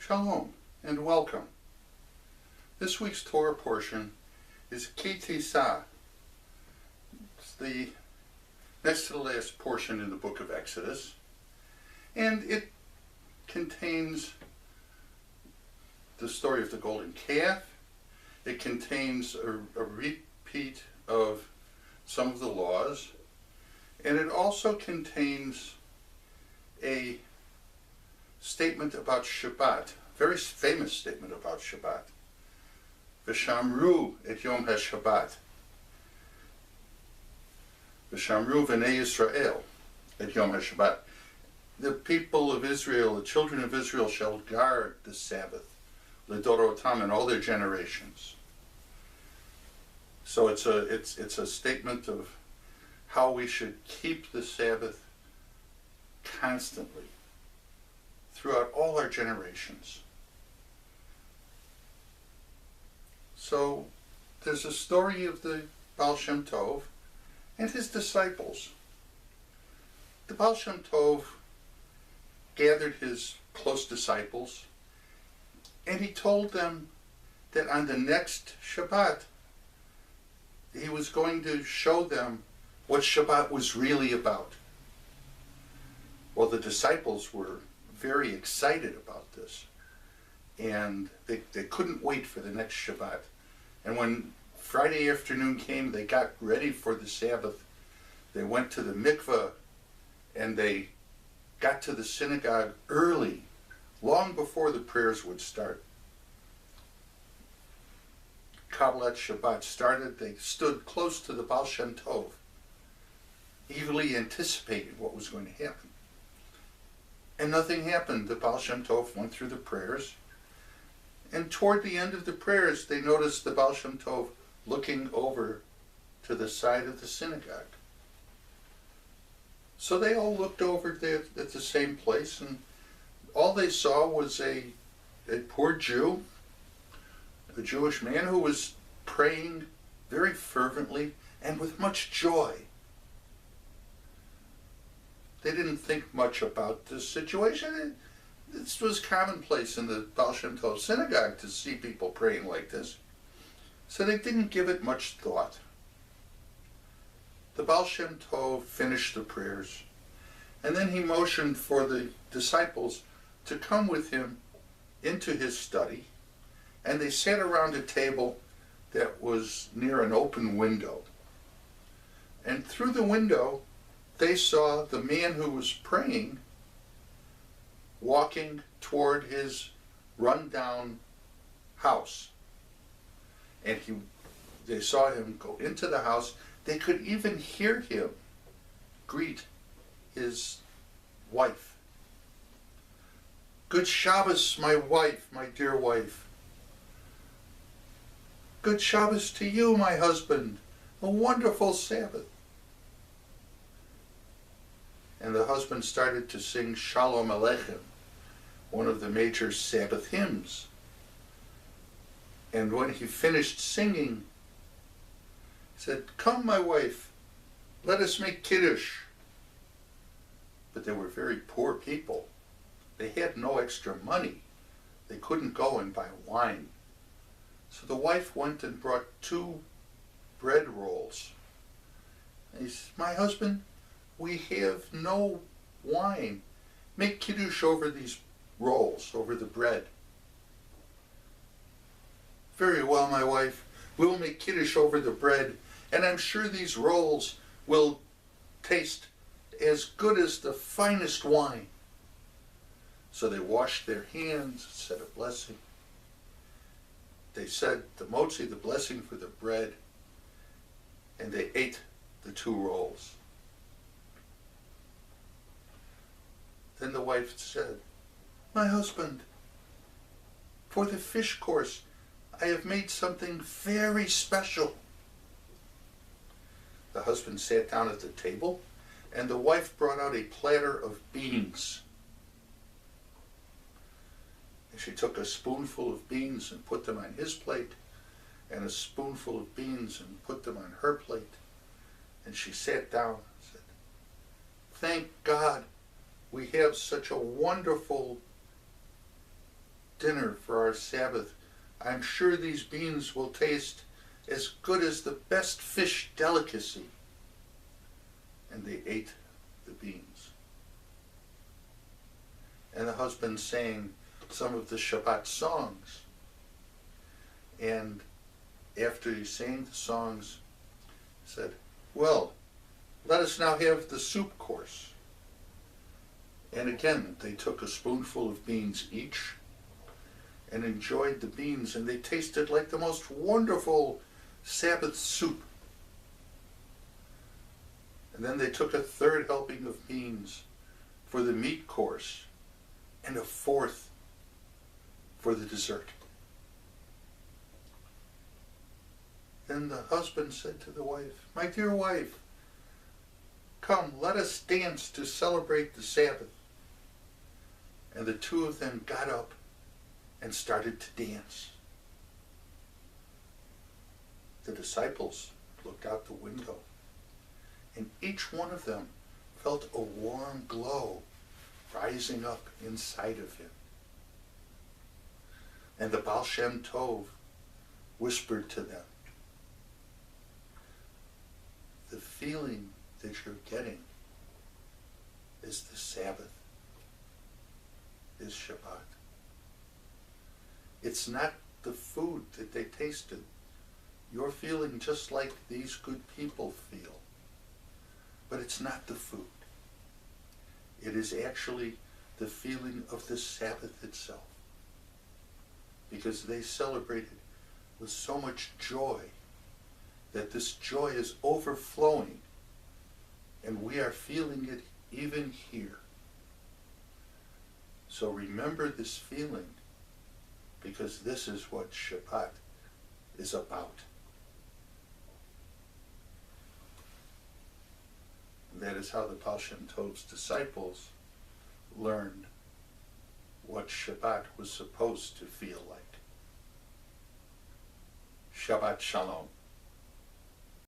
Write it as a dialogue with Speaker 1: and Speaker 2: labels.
Speaker 1: Shalom and welcome. This week's Torah portion is Tisa. It's the next to the last portion in the book of Exodus, and it contains the story of the golden calf. It contains a repeat of some of the laws, and it also contains a statement about Shabbat, very famous statement about Shabbat. V'shamru et Yom HaShabbat. V'shamru v'nei Yisrael et Yom HaShabbat. The people of Israel, the children of Israel, shall guard the Sabbath, l'dorotam, in all their generations. So it's a statement of how we should keep the Sabbath constantly throughout all our generations. So there's a story of the Baal Shem Tov and his disciples. The Baal Shem Tov gathered his close disciples, and he told them that on the next Shabbat he was going to show them what Shabbat was really about. Well, the disciples were very excited about this, and they couldn't wait for the next Shabbat. And when Friday afternoon came, they got ready for the Sabbath. They went to the mikveh, and they got to the synagogue early, long before the prayers would start. Kabbalat Shabbat started. They stood close to the Baal Shem Tov, eagerly anticipating what was going to happen. And nothing happened. The Baal Shem Tov went through the prayers, and toward the end of the prayers, they noticed the Baal Shem Tov looking over to the side of the synagogue. So they all looked over there at the same place, and all they saw was a poor Jew, a Jewish man who was praying very fervently and with much joy. They didn't think much about this situation. This was commonplace in the Baal Shem Tov synagogue to see people praying like this. So they didn't give it much thought. The Baal Shem Tov finished the prayers, and then he motioned for the disciples to come with him into his study, and they sat around a table that was near an open window. And through the window, they saw the man who was praying walking toward his run-down house. And they saw him go into the house. They could even hear him greet his wife. "Good Shabbos, my wife, my dear wife. Good Shabbos to you, my husband. A wonderful Sabbath." And the husband started to sing Shalom Aleichem, one of the major Sabbath hymns. And when he finished singing, he said, "Come, my wife, let us make Kiddush." But they were very poor people. They had no extra money. They couldn't go and buy wine. So the wife went and brought 2 bread rolls. And he said, "My husband, we have no wine. Make Kiddush over these rolls, over the bread." "Very well, my wife. We'll make Kiddush over the bread, and I'm sure these rolls will taste as good as the finest wine." So they washed their hands, said a blessing. They said the motzi, the blessing for the bread, and they ate the 2 rolls. Then the wife said, "My husband, for the fish course, I have made something very special." The husband sat down at the table, and the wife brought out a platter of beans. And she took a spoonful of beans and put them on his plate, and a spoonful of beans and put them on her plate. And she sat down and said, "Thank God we have such a wonderful dinner for our Sabbath. I'm sure these beans will taste as good as the best fish delicacy. And they ate the beans. And the husband sang some of the Shabbat songs. And after he sang the songs, he said, well, let us now have the soup course. And again, they took a spoonful of beans each and enjoyed the beans, and they tasted like the most wonderful Sabbath soup. And then they took a third helping of beans for the meat course and a fourth for the dessert. Then the husband said to the wife, my dear wife, come, let us dance to celebrate the Sabbath. And the two of them got up and started to dance. The disciples looked out the window, and each one of them felt a warm glow rising up inside of him. And the Baal Shem Tov whispered to them, the feeling that you're getting is the Sabbath, is Shabbat. It's not the food that they tasted. You're feeling just like these good people feel. But it's not the food. It is actually the feeling of the Sabbath itself. Because they celebrated with so much joy that this joy is overflowing, and we are feeling it even here. So remember this feeling, because this is what Shabbat is about. And that is how the Baal Shem Tov's disciples learned what Shabbat was supposed to feel like. Shabbat Shalom.